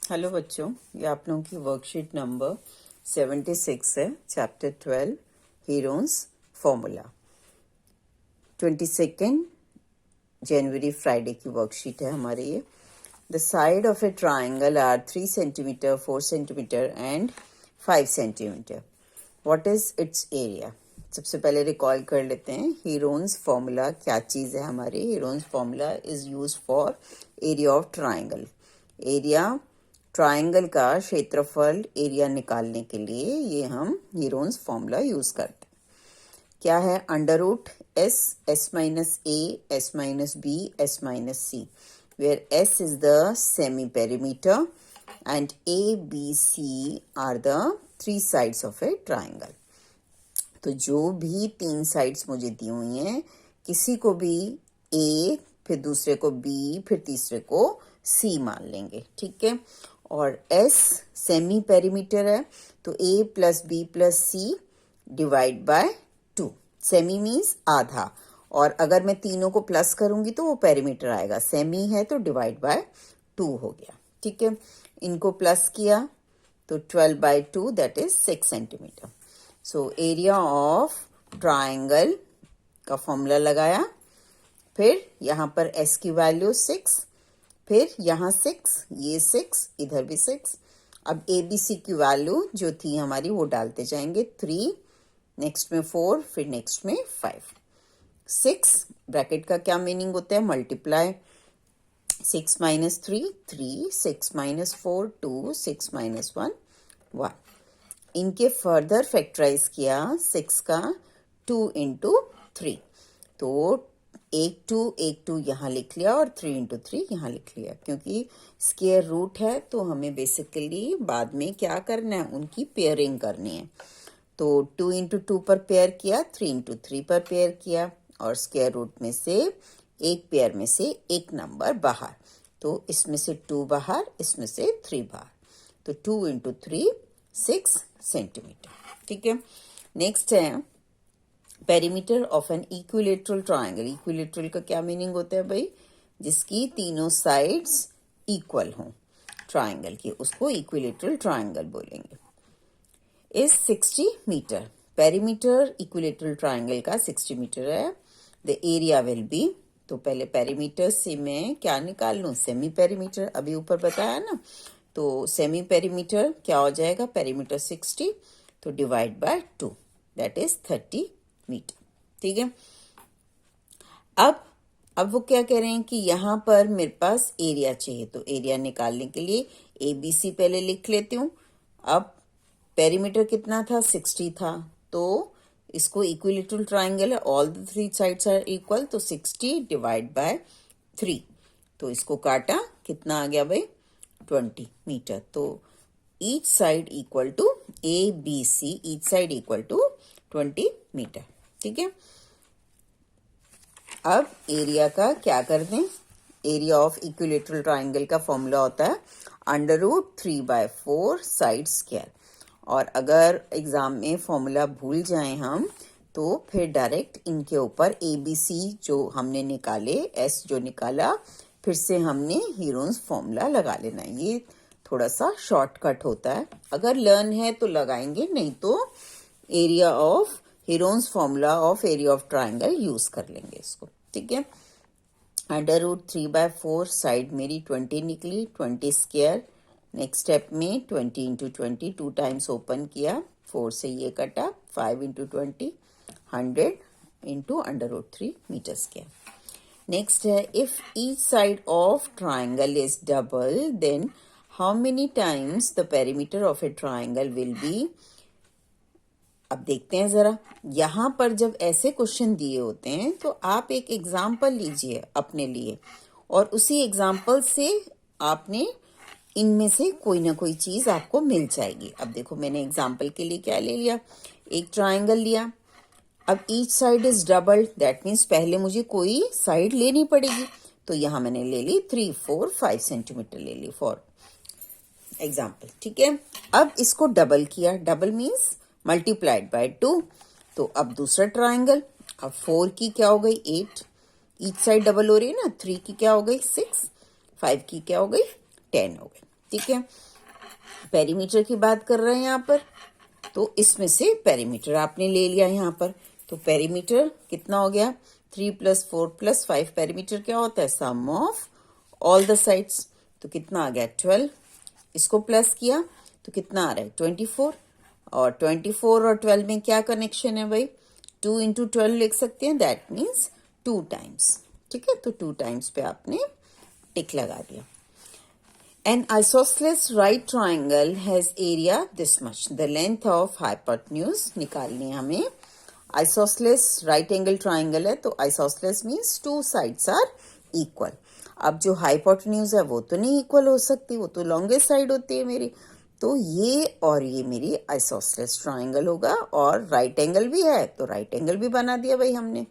Hello बच्चों, ये आप लोगों की वर्कशीट नंबर 76 है, चैप्टर 12 हीरोन्स फॉर्मूला। 22 जनवरी फ्राइडे की वर्कशीट है हमारे ये। The side of a triangle are 3 centimetre, 4 centimetre and 5 centimetre. What is its area? सबसे पहले रिकॉल कर लेते हैं हीरोन्स फॉर्मूला क्या चीज है हमारी। Heron's formula is use for area of triangle. Area triangle का क्षेत्रफल एरिया निकालने के लिए ये हम हीरोन्स फॉर्मूला यूज करते हैं। क्या है? Under root S, S minus A, S minus B, S minus C, where S is the semi perimeter and A B C are the 3 sides of a triangle. तो जो भी 3 sides मुझे दी हुई हैं, किसी को भी ए, फिर दूसरे को बी, फिर तीसरे को सी मान लेंगे, ठीक है। और S सेमी पेरीमीटर है, तो A plus B plus C divide by 2। Semi means आधा, और अगर मैं तीनों को प्लस करूंगी तो वो पेरीमीटर आएगा। सेमी है तो डिवाइड बाय 2 हो गया, ठीक है। इनको प्लस किया तो 12/2 that is 6 centimetre. So area of triangle का फॉर्मूला लगाया, फिर यहाँ पर S की वैल्यू 6, फिर यहाँ 6, ये 6, इधर भी 6। अब ABC की वैल्यू जो थी हमारी वो डालते जाएंगे। 3, नेक्स्ट में 4, फिर नेक्स्ट में 5। 6 ब्रैकेट का क्या मीनिंग होता है? मल्टीप्लाई। 6 minus 3, 3, 6 minus 4, 2, 6 minus 1, 1। इनके फर्दर फैक्टराइज किया 6 का 2 इंटू 3, तो एक टू यहाँ लिख लिया और 3 इंटू 3 यहाँ लिख लिया। क्योंकि स्क्वायर रूट है तो हमें बेसिकली बाद में क्या करना है, उनकी पेयरिंग करनी है। तो 2 इंटू 2 पर पेयर किया, 3 इंटू 3 पर पेयर किया, और स्क्वायर रूट में से एक पेयर में से एक नंबर बाहर, तो इसमें से 2 बाहर, इसमें से 3 बाहर, तो 2 इंटू 3 6 सेंटीमीटर, ठीक है। नेक्स्ट है perimeter of an equilateral triangle. Equilateral का क्या मीनिंग होता है भाई? जिसकी तीनों साइड्स इक्वल हों ट्राइंगल की, उसको इक्विलेटरल ट्राइंगल बोलेंगे। Is 60 metre. Perimeter equilateral triangle का 60 मीटर है। द एरिया विल बी, तो पहले पेरीमीटर से मैं क्या निकाल लूं? सेमी पेरीमीटर, अभी ऊपर बताया ना। तो सेमी पेरीमीटर क्या हो जाएगा? पेरीमीटर 60, तो divide by 2 that is 30 metre, ठीक है। अब वो क्या कह रहे हैं कि यहाँ पर मेरे पास एरिया चाहिए, तो एरिया निकालने के लिए ABC पहले लिख लेती हूँ। अब पेरीमीटर कितना था? 60 था, तो इसको इक्विलेटरल ट्राइंगल है, all the 3 sides are equal, तो 60 डिवाइड बाय 3, तो इसको काटा, कितना आ गया भाई? 20 मीटर। तो each side equal to ABC, each side equal to 20 metre, ठीक है। अब एरिया का क्या कर दें? एरिया ऑफ इक्विलेटरल ट्राइंगल का फॉर्मूला होता है अंडर रूट 3/4 साइड स्क्वायर। और अगर एग्जाम में फॉर्मूला भूल जाएं हम, तो फिर डायरेक्ट इनके ऊपर ABC जो हमने निकाले, S जो निकाला, फिर से हमने हीरोन्स फॉर्मूला लगा लेना। ये थोड़ा सा शॉर्टकट होता है, अगर लर्न है तो लगाएंगे, नहीं तो area of Heron's formula of area of triangle use कर लेंगे इसको, ठीक है। अंडर रूट 3/4 साइड मेरी 20 निकली, 20 स्क्वायर। नेक्स्ट स्टेप में 20 इंटू 20, 2 टाइम्स ओपन किया, 4 से ये कटा, 5 into 20, 100 into under root 3 metre square. Next है if each side of triangle is double, then how many times the perimeter of a triangle will be. अब देखते हैं जरा, यहाँ पर जब ऐसे क्वेश्चन दिए होते हैं तो आप एक एग्जाम्पल लीजिए अपने लिए, और उसी एग्जाम्पल से आपने इनमें से कोई ना कोई चीज आपको मिल जाएगी। अब देखो, मैंने एग्जाम्पल के लिए क्या ले लिया? एक ट्राइंगल लिया। अब each side is double, that means पहले मुझे कोई साइड लेनी पड़ेगी, तो यहाँ मैंने ले ली 3, 4, 5 सेंटीमीटर ले ली फॉर एग्जाम्पल, ठीक है। अब इसको डबल किया, डबल मीन्स मल्टीप्लाइड बाय 2, तो अब दूसरा ट्राइंगल। अब 4 की क्या हो गई? 8, ईच साइड डबल हो रही है ना। 3 की क्या हो गई? 6, 5 की क्या हो गई? 10 हो गई, ठीक है, पेरीमीटर की बात कर रहे हैं यहाँ पर, तो इसमें से पेरीमीटर आपने ले लिया यहाँ पर। तो पेरीमीटर कितना हो गया, 3 + 4 + 5। पेरीमीटर क्या होता है, सम ऑफ ऑल द साइड्स। तो कितना आ गया 12, इसको प्लस किया तो कितना आ रहा है 24। और 24 और 12 में क्या कनेक्शन है भाई, 2 × 12 लिख सकते हैं, दैट मीन्स 2 टाइम्स। ठीक है, तो 2 टाइम्स पे आपने टिक लगा दिया। An isosceles right triangle has area this much. The length of hypotenuse निकालनी है हमें। Isosceles right angle triangle है, तो isosceles means two sides are equal. अब जो hypotenuse है वो तो नहीं equal हो सकती, वो तो longest side होती है मेरी। तो ये और ये मेरी isosceles triangle होगा, और right angle भी है तो right angle भी बना दिया भाई हमने।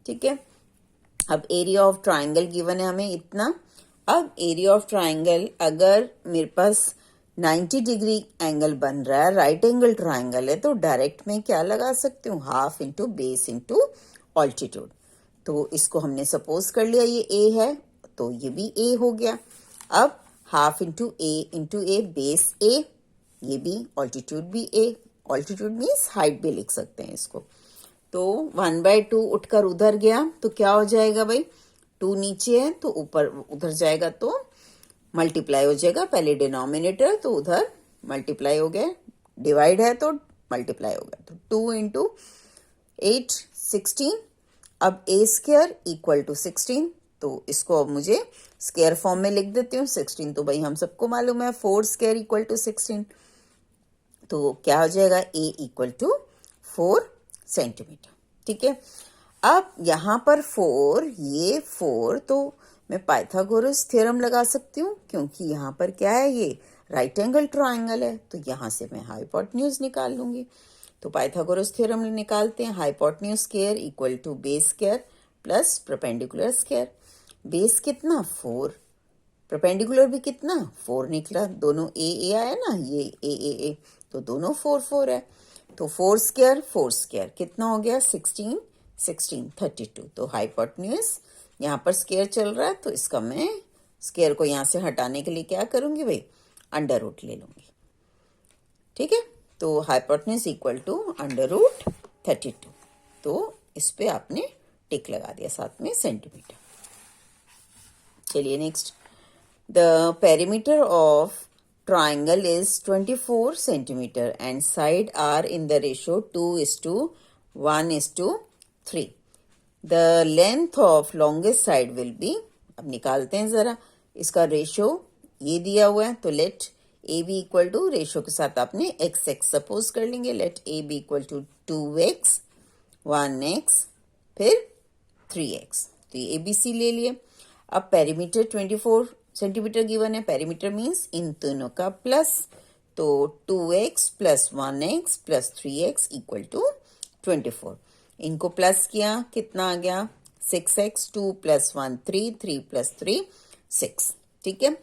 ठीक है, अब एरिया ऑफ ट्राइंगल गिवन है हमें इतना। अब एरिया ऑफ ट्राइंगल, अगर मेरे पास 90 डिग्री एंगल बन रहा है, राइट एंगल ट्राइंगल है, तो डायरेक्ट में क्या लगा सकती हूँ, half into base into altitude. तो इसको हमने सपोज कर लिया ये ए है, तो ये भी ए हो गया। अब हाफ इंटू ए बेस ए, ये भी ऑल्टीट्यूड भी ए। ऑल्टीट्यूड मीन्स हाइट भी लिख सकते हैं इसको। तो 1/2 उठकर उधर गया तो क्या हो जाएगा भाई, 2 नीचे है तो ऊपर उधर जाएगा तो मल्टीप्लाई हो जाएगा। पहले डिनोमिनेटर तो उधर मल्टीप्लाई हो गया, डिवाइड है तो मल्टीप्लाई हो गया। तो 2 × 8 16। अब a² = 16, तो इसको अब मुझे स्क्वायर फॉर्म में लिख देती हूँ। 16 तो भाई हम सबको मालूम है, 4² = 16। तो क्या हो जाएगा, a = 4 सेंटीमीटर। ठीक है, अब यहाँ पर 4, ये 4, तो मैं पाइथागोरस थ्योरम लगा सकती हूँ, क्योंकि यहाँ पर क्या है, ये राइट एंगल ट्राइंगल है, तो यहाँ से मैं हाइपोटेन्यूज निकाल लूंगी। तो पाइथागोरस थ्योरम निकालते हैं, hypotenuse square = base square plus perpendicular square. Base कितना 4, परपेंडिकुलर भी कितना 4 निकला, दोनों ए आया ना, ये ए, तो दोनों 4 4 है। तो 4² कितना हो गया, 16 16 32। तो हाइपोटेन्यूज यहाँ पर स्क्वायर चल रहा है, तो इसका मैं स्क्वायर को यहाँ से हटाने के लिए क्या करूंगी भाई, √ ले लूंगी। ठीक है, तो हाइपोटेन्यूज = √32। तो इस पे आपने टिक लगा दिया, साथ में सेंटीमीटर। चलिए next, the perimeter of triangle is 24 centimeter and side are in the ratio 2:1:3. The length of longest side will be, अब निकालते हैं जरा इसका रेशो, ये दिया हुआ है, तो let A B equal to, ratio के साथ आपने x सपोज कर लेंगे, let A B equal to 2x 1x फिर 3x। तो ये ABC ले लिए। अब पेरीमीटर 24 सेंटीमीटर गिवन है, पेरीमीटर मीन्स इन दोनों का प्लस, तो 2x + 1x + 3x = 24। इनको प्लस किया, कितना आ गया 6x, 2 + 1 3, 3 + 3 6। ठीक है,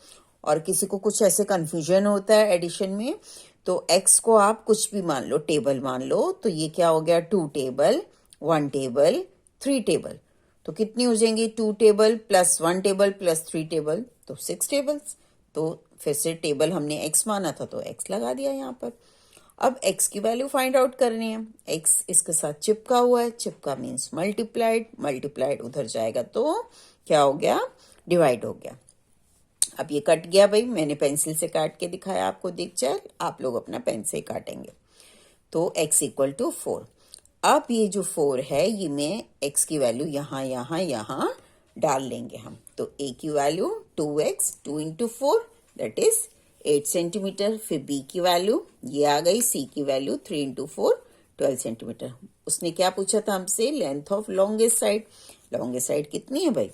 और किसी को कुछ ऐसे कंफ्यूजन होता है एडिशन में, तो x को आप कुछ भी मान लो, टेबल मान लो, तो ये क्या हो गया, 2 टेबल 1 टेबल 3 टेबल। तो कितनी हो जाएंगी, 2 टेबल + 1 टेबल + 3 टेबल, तो 6 टेबल्स। तो फिर से टेबल हमने x माना था तो x लगा दिया यहाँ पर। अब x की वैल्यू फाइंड आउट करनी है। x इसके साथ चिपका हुआ है, चिपका मीन्स मल्टीप्लाइड उधर जाएगा तो क्या हो गया, डिवाइड हो गया। अब ये कट गया भाई, मैंने पेंसिल से काट के दिखाया, आपको दिख जाए, आप लोग अपना पेन से काटेंगे। तो x = 4। अब ये जो 4 है, ये मैं x की वैल्यू यहाँ डाल लेंगे हम। तो a की value 2x 2 × 4 that is 8 centimetre. फिर b की वैल्यू ये आ गई, c की वैल्यू 3 × 4 12 सेंटीमीटर। उसने क्या पूछा था हमसे, length of longest side. Longest side कितनी है भाई,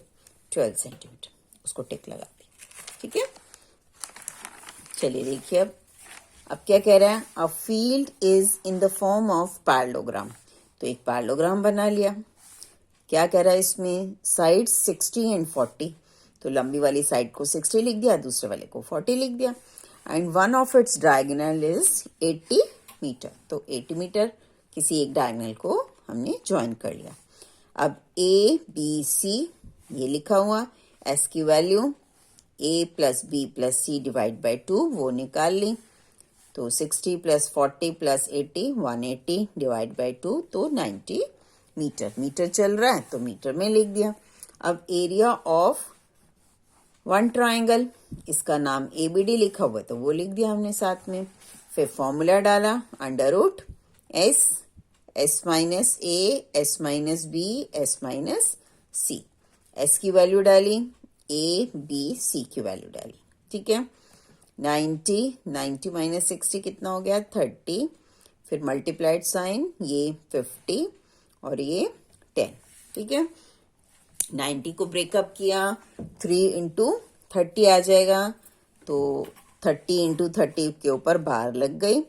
12 सेंटीमीटर। उसको टिक लगा दी। ठीक है, चलिए देखिए अब क्या कह रहा है, a field is in the form of parallelogram. तो एक पैरेललोग्राम बना लिया। क्या कह रहा है इसमें, साइड 60 एंड 40। तो लंबी वाली साइड को 60 लिख दिया, दूसरे वाले को 40 लिख दिया। And one of its diagonal is 80 metre. तो 80 मीटर किसी एक डायगोनल को हमने ज्वाइन कर लिया। अब A B C ये लिखा हुआ, S की value A plus B plus C divide by 2 वो निकाल ली। तो 60 प्लस 40 प्लस 80 180 डिवाइड बाई 2 तो 90 मीटर। मीटर चल रहा है तो मीटर में लिख दिया। अब एरिया ऑफ वन ट्राइंगल, इसका नाम एबीडी लिखा हुआ है तो वो लिख दिया हमने साथ में। फिर फॉर्मूला डाला under root S minus A S minus B S minus C. S की वैल्यू डाली, ए बी सी की वैल्यू डाली, ठीक है। 90 माइनस 60 कितना हो गया 30। फिर मल्टीप्लाइड साइन, ये 50 और ये 10, ठीक है। 90 को ब्रेकअप किया 3 इंटू 30 आ जाएगा, तो 30 इंटू 30 के ऊपर बार लग गई।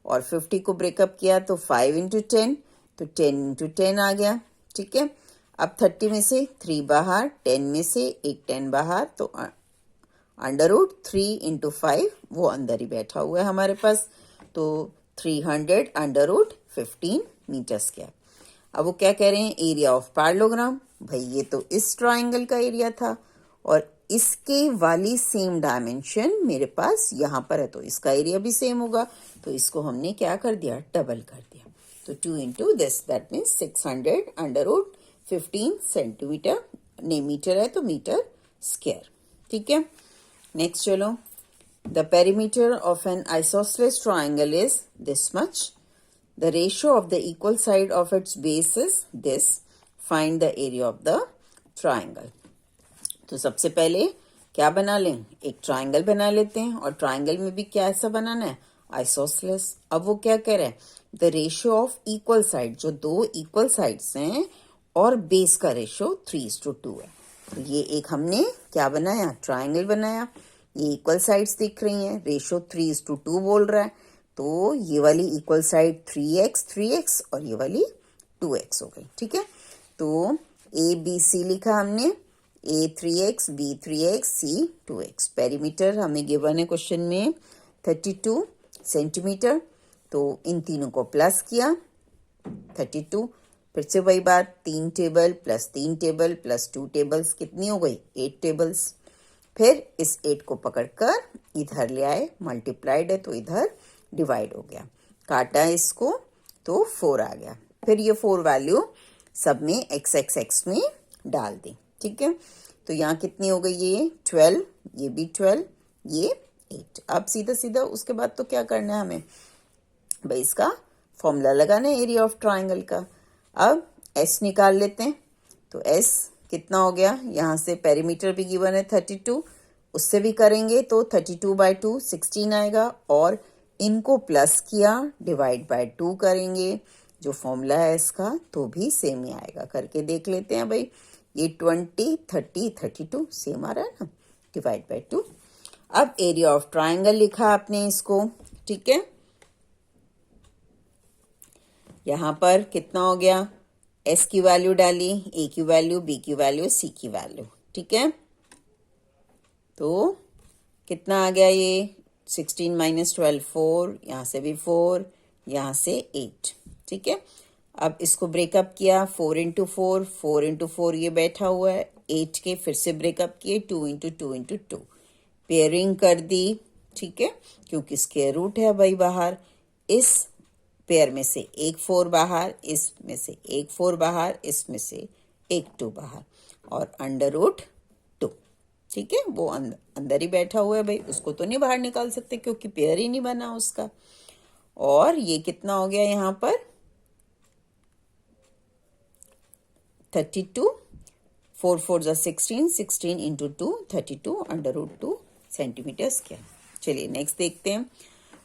और 50 को ब्रेकअप किया तो 5 इंटू 10, तो 10 इंटू 10 आ गया, ठीक है। अब 30 में से 3 बाहर, 10 में से एक 10 बाहर, तो अंडर रूट 3 इंटू 5 वो अंदर ही बैठा हुआ है हमारे पास, तो 300 अंडर रूट 15 मीटर स्क्वायर। अब वो क्या कह रहे हैं, एरिया ऑफ पैरेललोग्राम। भाई ये तो इस ट्राइंगल का एरिया था और इसके वाली सेम डायमेंशन मेरे पास यहाँ पर है, तो इसका एरिया भी सेम होगा। तो इसको हमने क्या कर दिया, डबल कर दिया। तो 2 into this, that means 600 under root 15 centimetre, नहीं मीटर है तो मीटर स्क्वायर, ठीक है। नेक्स्ट चलो, the perimeter of an isosceles triangle is this much. The ratio of the equal side of its base is this. Find the area of the triangle. तो सबसे पहले क्या बना लें, एक ट्राइंगल बना लेते हैं। और ट्राइंगल में भी क्या ऐसा बनाना है, आइसोसेलेस। अब वो क्या कह रहा है, the ratio of equal side, जो दो इक्वल साइड्स हैं और बेस का रेशियो 3:2 है। तो ये एक हमने क्या बनाया, ट्राइंगल बनाया। ये इक्वल साइड्स दिख रही हैं, रेशियो 3:2 बोल रहा है, तो ये वाली इक्वल साइड 3x और ये वाली 2x हो गई, ठीक है। तो ए बी सी लिखा हमने, ए 3x, बी 3x, सी 2x। पेरीमीटर हमें गिवन है क्वेश्चन में 32 सेंटीमीटर, तो इन तीनों को प्लस किया 32। फिर से वही बात, 3 table plus 3 table plus 2 tables कितनी हो गई, 8 टेबल्स। फिर इस 8 को पकड़कर इधर ले आए, मल्टीप्लाइड है तो इधर डिवाइड हो गया, काटा इसको तो 4 आ गया। फिर ये 4 वैल्यू सब में x में डाल दी, ठीक है। तो यहाँ कितनी हो गई, ये 12, ये भी 12, ये 8। अब सीधा सीधा उसके बाद तो क्या करना है हमें, भाई इसका फॉर्मूला लगाना है एरिया ऑफ ट्राइंगल का। अब s निकाल लेते हैं, तो s कितना हो गया, यहाँ से पेरीमीटर भी गिवन है 32, उससे भी करेंगे तो 32/2 16 आएगा, और इनको प्लस किया डिवाइड बाय 2 करेंगे, जो फॉर्मूला है इसका तो भी सेम ही आएगा। करके देख लेते हैं भाई, ये 20 30 32 सेम आ रहा है ना, डिवाइड बाय 2। अब एरिया ऑफ ट्राइंगल लिखा आपने इसको, ठीक है। यहाँ पर कितना हो गया, एस की वैल्यू डाली, ए की वैल्यू, बी की वैल्यू, सी की वैल्यू, ठीक है। तो कितना आ गया, ये 16 माइनस 12 4, यहाँ से भी 4, यहाँ से 8, ठीक है। अब इसको ब्रेकअप किया 4 इंटू 4, 4 इंटू 4 ये बैठा हुआ है, 8 के फिर से ब्रेकअप किए 2 इंटू 2 इंटू 2, पेयरिंग कर दी, ठीक है, क्योंकि स्क्वायर रूट है भाई बाहर। इस पेयर में से एक 4 बाहर, इसमें से एक 4 बाहर, इसमें से एक 2 बाहर, और अंडर रूट 2, ठीक है। वो अंदर ही बैठा हुआ है भाई, उसको तो नहीं बाहर निकाल सकते क्योंकि पेयर ही नहीं बना उसका। और ये कितना हो गया यहाँ पर 32, 4 4 जा 16, 16 into 2 32 under root 2 centimetre square. चलिए नेक्स्ट देखते हैं,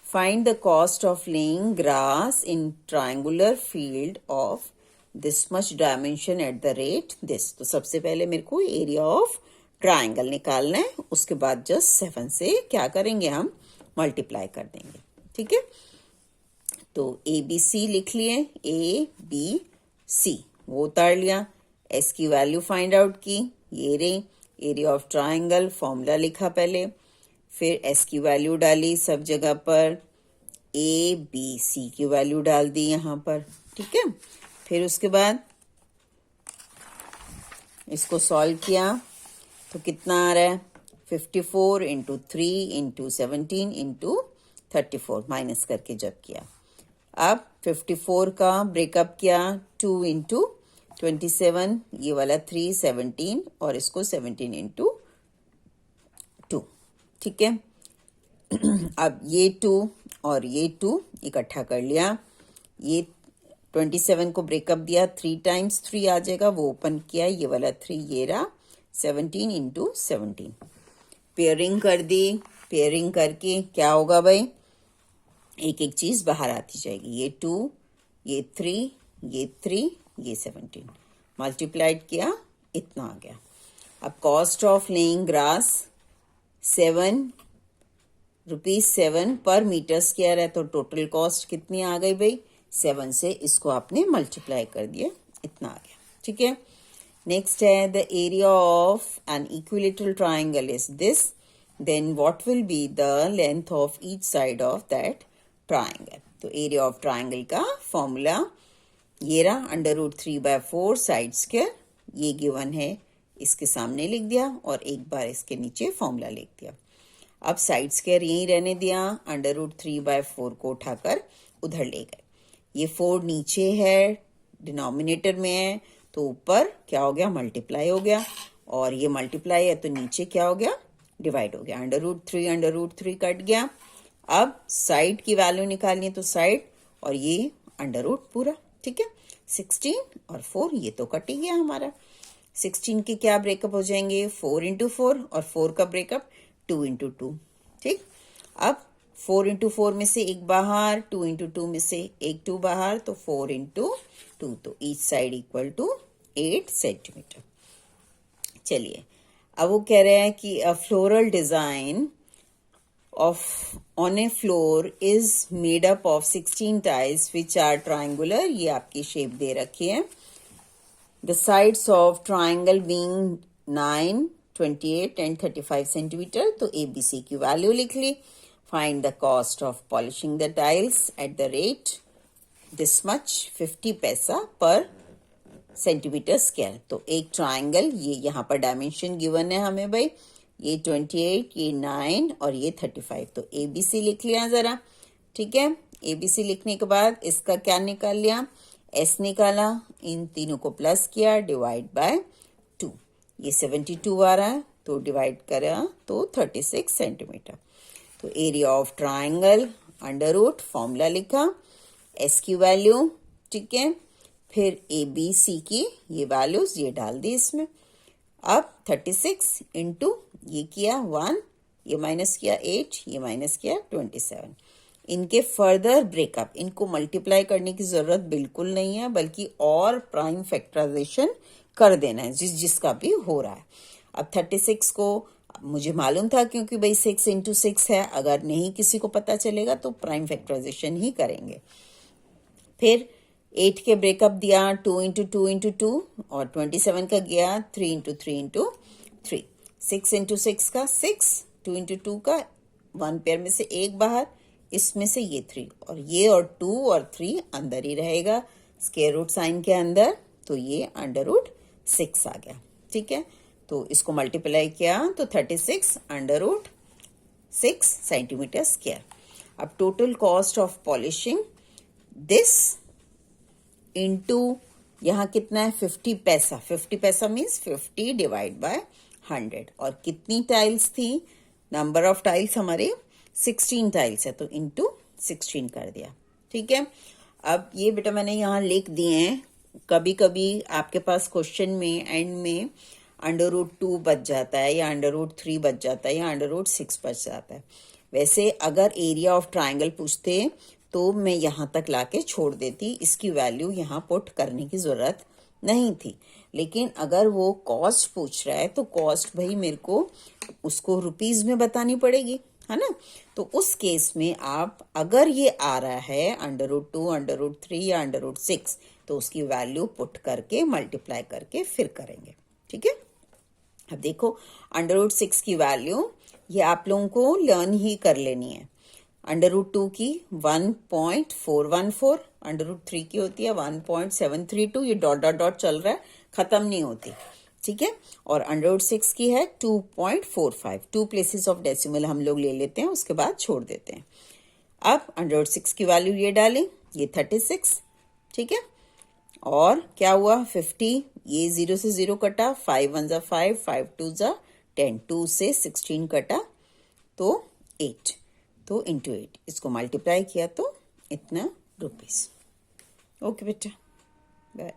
find the cost of laying grass in triangular field of this much dimension at the rate this. तो सबसे पहले मेरे को एरिया ऑफ ट्राइंगल निकालना है, उसके बाद जस्ट 7 से क्या करेंगे, हम मल्टीप्लाई कर देंगे, ठीक है। तो ए बी सी लिख लिए, ए बी सी वो उतार लिया, एस की वैल्यू फाइंड आउट की, ये रही एरिया ऑफ ट्राइंगल, फॉर्मूला लिखा पहले, फिर एस की वैल्यू डाली सब जगह पर, ए बी सी की वैल्यू डाल दी यहाँ पर, ठीक है। फिर उसके बाद इसको सॉल्व किया तो कितना आ रहा है 54 इंटू 3 इंटू 17 इंटू 34 माइनस करके जब किया। अब 54 का ब्रेकअप किया 2 इंटू 27, ये वाला 3 17 और इसको 17 इंटू 2, ठीक है। अब ये 2 और ये 2 इकट्ठा कर लिया, ये 27 को ब्रेकअप दिया 3 टाइम्स 3 आ जाएगा, वो ओपन किया, ये वाला 3 ये रहा 17 इंटू 17, पेयरिंग कर दी। पेयरिंग करके क्या होगा भाई, एक एक चीज बाहर आती जाएगी, ये 2 ये 3 ये 3 ये 17 मल्टीप्लाइड किया, इतना आ गया। अब cost of laying grass 7 rupees 7 पर मीटर स्क्वायर है, तो टोटल कॉस्ट कितनी आ गई भाई, 7 से इसको आपने मल्टीप्लाई कर दिया, इतना आ गया, ठीक है। नेक्स्ट है the area of an equilateral triangle is this, then what will be the length of each side of that triangle. तो एरिया ऑफ ट्राइंगल का फॉर्मूला ये रहा, √3/4 साइड स्क्वायर, ये गिवन है, इसके सामने लिख दिया और एक बार इसके नीचे फॉर्मूला लिख दिया। अब साइड स्क्वायर यहीं रहने दिया, √3/4 को उठाकर उधर ले गए, ये 4 नीचे है डिनोमिनेटर में है, तो ऊपर क्या हो गया, मल्टीप्लाई हो गया, और ये मल्टीप्लाई है तो नीचे क्या हो गया, डिवाइड हो गया, √3 कट गया। अब साइड की वैल्यू निकालनी है तो साइड और ये अंडर रूट पूरा, ठीक है। 16 और 4 ये तो कट ही गया हमारा, 16 के क्या ब्रेकअप हो जाएंगे, 4 इंटू 4 और 4 का ब्रेकअप 2 इंटू 2, ठीक। अब 4 इंटू 4 में से एक बाहर, 2 इंटू 2 में से एक 2 बाहर, तो 4 इंटू 2, तो each side equal to 8 centimetre. चलिए अब वो कह रहे हैं कि a floral design of on a floor is made up of 16 tiles which are triangular, ये आपकी शेप दे रखी है, the sides of triangle being 9 28 and 35 centimetre, तो ABC की वैल्यू लिख ली। find the cost of polishing the tiles at the rate this much 50 पैसा पर centimetre square. तो एक ट्राइंगल, ये यहाँ पर डायमेंशन गिवन है हमें भाई, ये 28 ये 9 और ये 35, तो ABC लिख लिया जरा, ठीक है। ABC लिखने के बाद इसका क्या निकाल लिया, S निकाला, इन तीनों को प्लस किया, डिवाइड बाय 2, ये 72 आ रहा है, तो डिवाइड करा तो 36 सेंटीमीटर। तो area of triangle under root, formula लिखा, S की वैल्यू, ठीक है, फिर ABC की ये वैल्यूज ये डाल दी इसमें। अब 36 इंटू ये किया 1, ये माइनस किया 8, ये माइनस किया 27। इनके फर्दर ब्रेकअप, इनको मल्टीप्लाई करने की जरूरत बिल्कुल नहीं है, बल्कि और प्राइम फैक्टराइजेशन कर देना है जिसका भी हो रहा है। अब 36 को मुझे मालूम था क्योंकि भाई 6 इंटू 6 है, अगर नहीं किसी को पता चलेगा तो प्राइम फैक्टराइजेशन ही करेंगे। फिर 8 के ब्रेकअप दिया 2 इंटू 2 इंटू 2 और 27 का गया 3 इंटू 3 इंटू 3, 6 इंटू 6 का 6, 2 इंटू 2 का 1 पेयर में से एक बाहर, इसमें से ये 3 और ये और 2 और 3 अंदर ही रहेगा स्क्वायर रूट साइन के अंदर, तो ये √6 आ गया, ठीक है। तो इसको मल्टीप्लाई किया तो 36 √6 सेंटीमीटर स्क्वायर। अब total cost of polishing this into यहाँ कितना है 50 पैसा, 50 पैसा मीन्स 50 डिवाइड बाय 100, और कितनी टाइल्स थी, नंबर ऑफ टाइल्स हमारे 16 टाइल्स है, तो इंटू 16 कर दिया, ठीक है। अब ये बेटा मैंने यहाँ लिख दिए हैं, कभी कभी आपके पास क्वेश्चन में एंड में √2 बच जाता है या √3 बच जाता है या √6 बच जाता है। वैसे अगर एरिया ऑफ ट्राइंगल पूछते तो मैं यहाँ तक लाके छोड़ देती, इसकी वैल्यू यहाँ पुट करने की जरूरत नहीं थी। लेकिन अगर वो कॉस्ट पूछ रहा है तो कॉस्ट भाई मेरे को उसको रुपीज में बतानी पड़ेगी, है ना। तो उस केस में आप अगर ये आ रहा है √2 √3 या √6 तो उसकी वैल्यू पुट करके मल्टीप्लाई करके फिर करेंगे, ठीक है। अब देखो √6 की वैल्यू ये आप लोगों को लर्न ही कर लेनी है। √2 की 1.414, √3 की होती है 1.732, ये डॉट डॉट डॉट चल रहा है, खत्म नहीं होती, ठीक है। और अंडर रूट 6 की है 2.45। 2 प्लेसेस ऑफ डेसिमल हम लोग ले लेते हैं, उसके बाद छोड़ देते हैं। अब अंडर रूट 6 की वैल्यू ये डालें, ये 36, ठीक है। और क्या हुआ 50, ये 0 से 0 कटा, 5 1 जा 5, 5 2 जा 10, 2 से 16 कटा तो 8, तो इंटू 8 इसको मल्टीप्लाई किया तो इतना रुपीस। ओके बेटा, बाय।